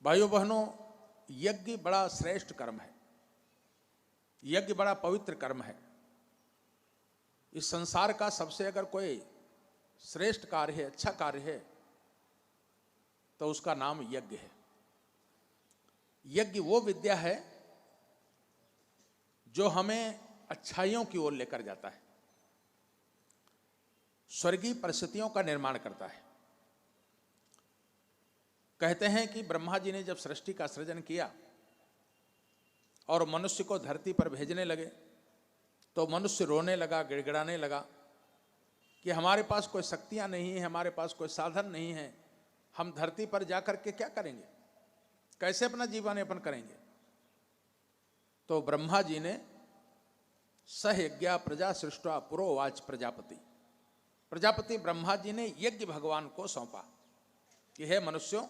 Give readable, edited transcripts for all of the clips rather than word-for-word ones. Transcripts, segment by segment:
भाइयों बहनों, यज्ञ बड़ा श्रेष्ठ कर्म है, यज्ञ बड़ा पवित्र कर्म है। इस संसार का सबसे अगर कोई श्रेष्ठ कार्य है, अच्छा कार्य है, तो उसका नाम यज्ञ है। यज्ञ वो विद्या है जो हमें अच्छाइयों की ओर लेकर जाता है, स्वर्गीय परिस्थितियों का निर्माण करता है। कहते हैं कि ब्रह्मा जी ने जब सृष्टि का सृजन किया और मनुष्य को धरती पर भेजने लगे, तो मनुष्य रोने लगा, गिड़गिड़ाने लगा कि हमारे पास कोई शक्तियां नहीं है, हमारे पास कोई साधन नहीं है, हम धरती पर जाकर के क्या करेंगे, कैसे अपना जीवन यापन करेंगे। तो ब्रह्मा जी ने सहयज्ञा प्रजा सृष्टा पुरोवाच प्रजापति ब्रह्मा जी ने यज्ञ भगवान को सौंपा कि हे मनुष्यों,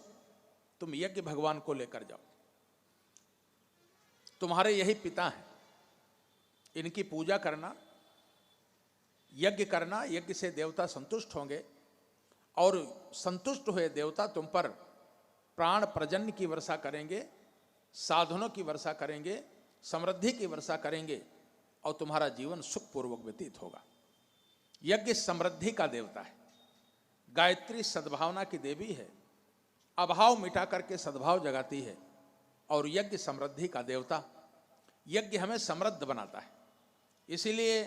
तुम यज्ञ भगवान को लेकर जाओ, तुम्हारे यही पिता हैं, इनकी पूजा करना, यज्ञ करना, यज्ञ से देवता संतुष्ट होंगे और संतुष्ट हुए देवता तुम पर प्राण प्रजन्य की वर्षा करेंगे, साधनों की वर्षा करेंगे, समृद्धि की वर्षा करेंगे और तुम्हारा जीवन सुखपूर्वक व्यतीत होगा। यज्ञ समृद्धि का देवता है, गायत्री सद्भावना की देवी है, अभाव मिटा करके सद्भाव जगाती है। और यज्ञ समृद्धि का देवता, यज्ञ हमें समृद्ध बनाता है। इसीलिए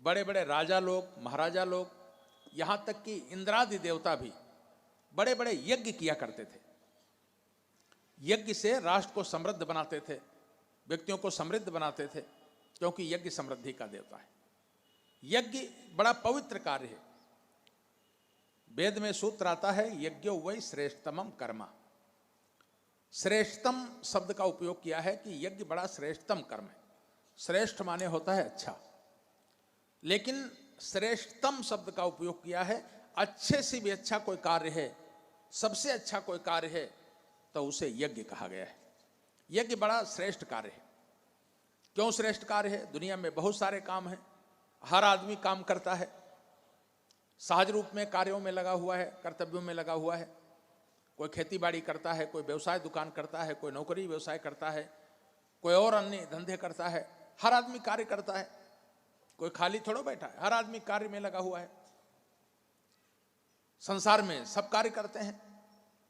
बड़े बड़े राजा लोग, महाराजा लोग, यहाँ तक कि इंद्रादि देवता भी बड़े बड़े यज्ञ किया करते थे। यज्ञ से राष्ट्र को समृद्ध बनाते थे, व्यक्तियों को समृद्ध बनाते थे, क्योंकि यज्ञ समृद्धि का देवता है। यज्ञ बड़ा पवित्र कार्य है। वेद में सूत्र आता है, यज्ञो वै श्रेष्ठतमं कर्म। श्रेष्ठतम शब्द का उपयोग किया है कि यज्ञ बड़ा श्रेष्ठतम कर्म है। श्रेष्ठ माने होता है अच्छा, लेकिन श्रेष्ठतम शब्द का उपयोग किया है, अच्छे से भी अच्छा कोई कार्य है, सबसे अच्छा कोई कार्य है, तो उसे यज्ञ कहा गया है। यज्ञ बड़ा श्रेष्ठ कार्य है। क्यों श्रेष्ठ कार्य है? दुनिया में बहुत सारे काम हैं, हर आदमी काम करता है, सहज रूप में कार्यों में लगा हुआ है, कर्तव्यों में लगा हुआ है। कोई खेती बाड़ी करता है, कोई व्यवसाय दुकान करता है, कोई नौकरी व्यवसाय करता है, कोई और अन्य धंधे करता है। हर आदमी कार्य करता है, कोई खाली थोड़ा बैठा है, हर आदमी कार्य में लगा हुआ है। संसार में सब कार्य करते हैं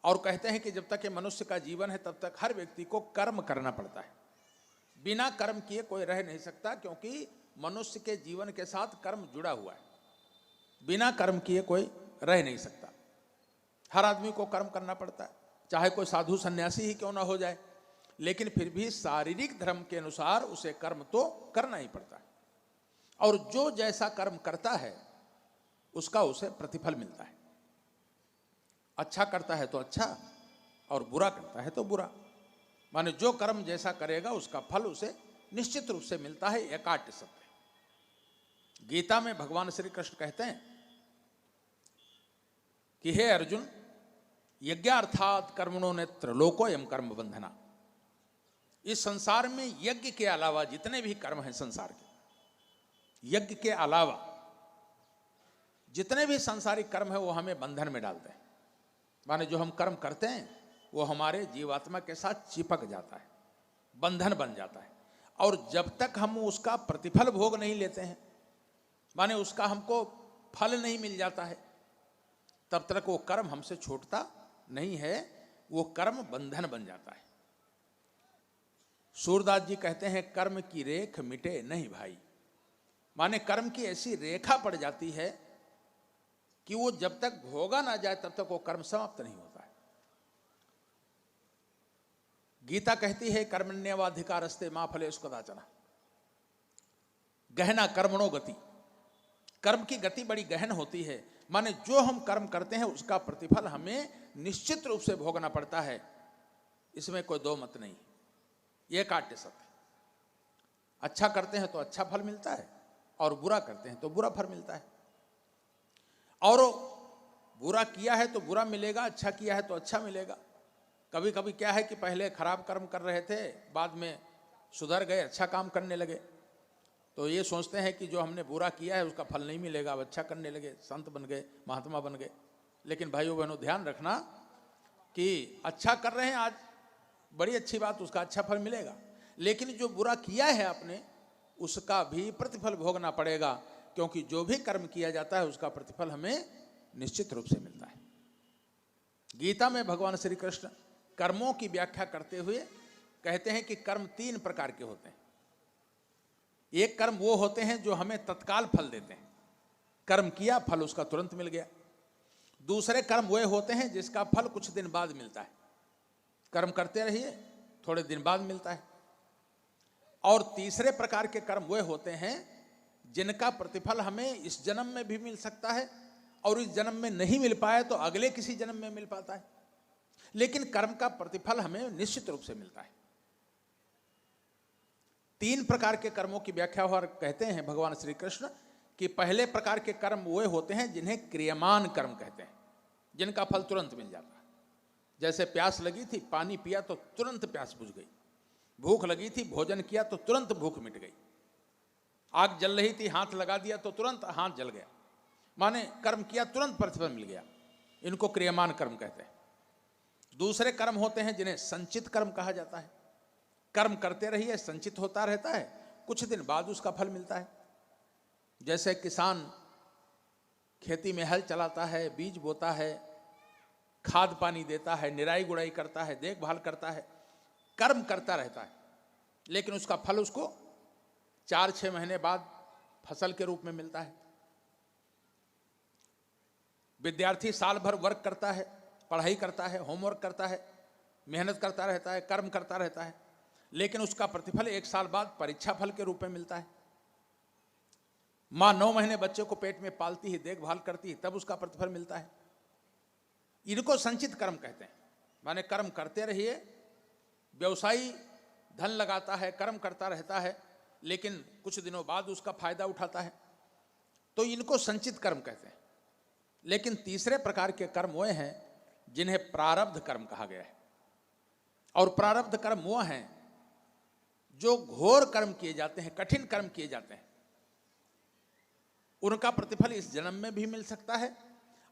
और कहते हैं कि जब तक ये मनुष्य का जीवन है तब तक हर व्यक्ति को कर्म करना पड़ता है। बिना कर्म किए कोई रह नहीं सकता, क्योंकि मनुष्य के जीवन के साथ कर्म जुड़ा हुआ है। बिना कर्म किए कोई रह नहीं सकता, हर आदमी को कर्म करना पड़ता है, चाहे कोई साधु सन्यासी ही क्यों ना हो जाए, लेकिन फिर भी शारीरिक धर्म के अनुसार उसे कर्म तो करना ही पड़ता है। और जो जैसा कर्म करता है उसका उसे प्रतिफल मिलता है। अच्छा करता है तो अच्छा, और बुरा करता है तो बुरा। माने जो कर्म जैसा करेगा उसका फल उसे निश्चित रूप से मिलता है। एकाट्य सत्य। गीता में भगवान श्री कृष्ण कहते हैं कि हे अर्जुन, यज्ञार्थात कर्मणो नेत्र लोकोयम कर्म बंधना। इस संसार में यज्ञ के अलावा जितने भी कर्म हैं संसार के, यज्ञ के अलावा जितने भी सांसारिक कर्म है वो हमें बंधन में डालते हैं। माने जो हम कर्म करते हैं वो हमारे जीवात्मा के साथ चिपक जाता है, बंधन बन जाता है। और जब तक हम उसका प्रतिफल भोग नहीं लेते हैं, माने उसका हमको फल नहीं मिल जाता है, तब तक वो कर्म हमसे छूटता नहीं है, वो कर्म बंधन बन जाता है। सूरदास जी कहते हैं, कर्म की रेख मिटे नहीं भाई। माने कर्म की ऐसी रेखा पड़ जाती है कि वो जब तक भोगा ना जाए तब तक वो कर्म समाप्त नहीं होता है। गीता कहती है, कर्मण्येवाधिकारस्ते मा फलेषु कदाचन। गहना कर्मणो गति। कर्म की गति बड़ी गहन होती है। माने जो हम कर्म करते हैं उसका प्रतिफल हमें निश्चित रूप से भोगना पड़ता है, इसमें कोई दो मत नहीं। ये काट्य सत्य। अच्छा करते हैं तो अच्छा फल मिलता है, और बुरा करते हैं तो बुरा फल मिलता है। और बुरा किया है तो बुरा मिलेगा, अच्छा किया है तो अच्छा मिलेगा। कभी कभी क्या है कि पहले खराब कर्म कर रहे थे, बाद में सुधर गए, अच्छा काम करने लगे, तो ये सोचते हैं कि जो हमने बुरा किया है उसका फल नहीं मिलेगा, अब अच्छा करने लगे, संत बन गए, महात्मा बन गए। लेकिन भाइयों बहनों ध्यान रखना, कि अच्छा कर रहे हैं आज, बड़ी अच्छी बात, उसका अच्छा फल मिलेगा, लेकिन जो बुरा किया है आपने उसका भी प्रतिफल भोगना पड़ेगा, क्योंकि जो भी कर्म किया जाता है उसका प्रतिफल हमें निश्चित रूप से मिलता है। गीता में भगवान श्री कृष्ण कर्मों की व्याख्या करते हुए कहते हैं कि कर्म 3 प्रकार के होते हैं। एक कर्म वो होते हैं जो हमें तत्काल फल देते हैं, कर्म किया फल उसका तुरंत मिल गया। दूसरे कर्म वे होते हैं जिसका फल कुछ दिन बाद मिलता है, कर्म करते रहिए थोड़े दिन बाद मिलता है। और तीसरे प्रकार के कर्म वे होते हैं जिनका प्रतिफल हमें इस जन्म में भी मिल सकता है, और इस जन्म में नहीं मिल पाए तो अगले किसी जन्म में मिल पाता है, लेकिन कर्म का प्रतिफल हमें निश्चित रूप से मिलता है। 3 प्रकार के कर्मों की व्याख्या और कहते हैं भगवान श्री कृष्ण कि पहले प्रकार के कर्म वे होते हैं जिन्हें क्रियमान कर्म कहते हैं, जिनका फल तुरंत मिल जाता है। जैसे प्यास लगी थी, पानी पिया तो तुरंत प्यास बुझ गई, भूख लगी थी, भोजन किया तो तुरंत भूख मिट गई, आग जल रही थी, हाथ लगा दिया तो तुरंत हाथ जल गया, माने कर्म किया तुरंत प्रतिफल मिल गया। इनको क्रियमान कर्म कहते हैं। दूसरे कर्म होते हैं जिन्हें संचित कर्म कहा जाता है। कर्म करते रहिए, संचित होता रहता है, कुछ दिन बाद उसका फल मिलता है। जैसे किसान खेती में हल चलाता है, बीज बोता है, खाद पानी देता है, निराई गुड़ाई करता है, देखभाल करता है, कर्म करता रहता है, लेकिन उसका फल उसको 4-6 महीने बाद फसल के रूप में मिलता है। विद्यार्थी साल भर वर्क करता है, पढ़ाई करता है, होमवर्क करता है, मेहनत करता रहता है, कर्म करता रहता है, लेकिन उसका प्रतिफल 1 साल बाद परीक्षा फल के रूप में मिलता है। माँ 9 महीने बच्चे को पेट में पालती है, देखभाल करती है, तब उसका प्रतिफल मिलता है। इनको संचित कर्म कहते हैं, माने कर्म करते रहिए, व्यवसायी धन लगाता है, कर्म करता रहता है, लेकिन कुछ दिनों बाद उसका फायदा उठाता है, तो इनको संचित कर्म कहते हैं। लेकिन तीसरे प्रकार के कर्म वो हैं जिन्हें प्रारब्ध कर्म कहा गया है। और प्रारब्ध कर्म वो हैं जो घोर कर्म किए जाते हैं, कठिन कर्म किए जाते हैं, उनका प्रतिफल इस जन्म में भी मिल सकता है,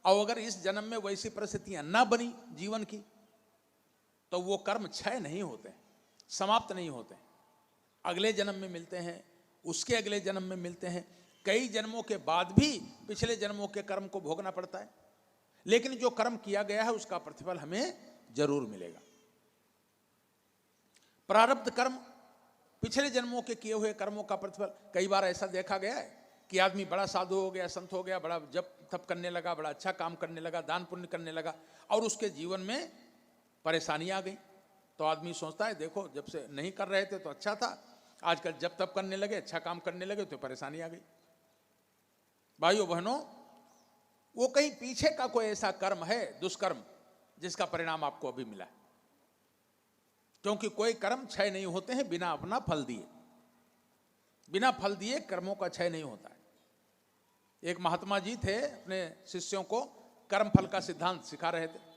और अगर इस जन्म में वैसी परिस्थितियां ना बनी जीवन की तो वो कर्म क्षय नहीं होते, समाप्त नहीं होते, अगले जन्म में मिलते हैं, उसके अगले जन्म में मिलते हैं, कई जन्मों के बाद भी पिछले जन्मों के कर्म को भोगना पड़ता है, लेकिन जो कर्म किया गया है उसका प्रतिफल हमें जरूर मिलेगा। प्रारब्ध कर्म पिछले जन्मों के किए हुए कर्मों का प्रतिफल। कई बार ऐसा देखा गया है कि आदमी बड़ा साधु हो गया, संत हो गया, बड़ा जप तप करने लगा, बड़ा अच्छा काम करने लगा, दान पुण्य करने लगा, और उसके जीवन में परेशानी आ गई, तो आदमी सोचता है देखो जब से नहीं कर रहे थे तो अच्छा था, आजकल जब तप करने लगे, अच्छा काम करने लगे तो परेशानी आ गई। भाइयों बहनों, वो कहीं पीछे का कोई ऐसा कर्म है, दुष्कर्म, जिसका परिणाम आपको अभी मिला है, क्योंकि कोई कर्म क्षय नहीं होते हैं बिना अपना फल दिए। बिना फल दिए कर्मों का क्षय नहीं होता है। एक महात्मा जी थे, अपने शिष्यों को कर्म फल का सिद्धांत सिखा रहे थे।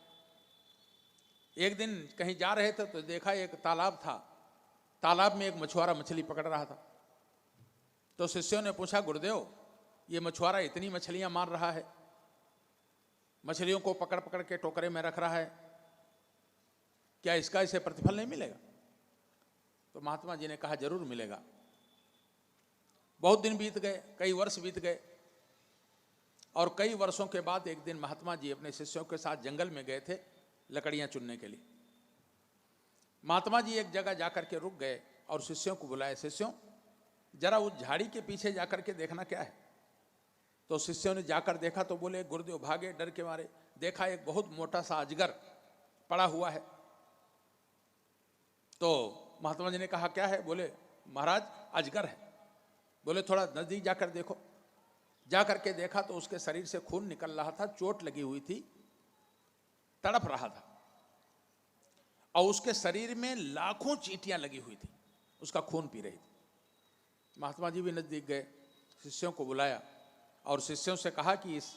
एक दिन कहीं जा रहे थे तो देखा एक तालाब था, तालाब में एक मछुआरा मछली पकड़ रहा था। तो शिष्यों ने पूछा, गुरुदेव ये मछुआरा इतनी मछलियां मार रहा है, मछलियों को पकड़ पकड़ के टोकरे में रख रहा है, क्या इसका इसे प्रतिफल नहीं मिलेगा? तो महात्मा जी ने कहा जरूर मिलेगा। बहुत दिन बीत गए, कई वर्ष बीत गए, और कई वर्षों के बाद एक दिन महात्मा जी अपने शिष्यों के साथ जंगल में गए थे लकड़ियां चुनने के लिए। महात्मा जी एक जगह जाकर के रुक गए और शिष्यों को बुलाए, शिष्यों जरा उस झाड़ी के पीछे जाकर के देखना क्या है। तो शिष्यों ने जाकर देखा तो बोले, गुरुदेव भागे डर के मारे, देखा एक बहुत मोटा सा अजगर पड़ा हुआ है। तो महात्मा जी ने कहा क्या है? बोले महाराज अजगर है। बोले थोड़ा नजदीक जाकर देखो। जाकर के देखा तो उसके शरीर से खून निकल रहा था, चोट लगी हुई थी, तड़प रहा था, और उसके शरीर में लाखों चींटियां लगी हुई थी, उसका खून पी रही थी। महात्मा जी भी नजदीक गए, शिष्यों को बुलाया और शिष्यों से कहा कि इस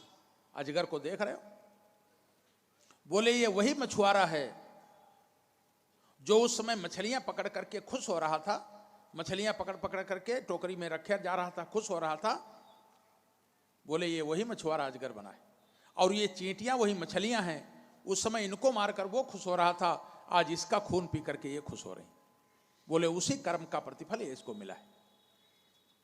अजगर को देख रहे हो? बोले ये वही मछुआरा है जो उस समय मछलियां पकड़ करके खुश हो रहा था, मछलियां पकड़ पकड़ करके टोकरी में रखे जा रहा था, खुश हो रहा था। बोले ये वही मछुआरा अजगर बना है, और ये चींटियां वही मछलियां हैं। उस समय इनको मारकर वो खुश हो रहा था, आज इसका खून पी करके ये खुश हो रही। बोले उसी कर्म का प्रतिफल ये इसको मिला है।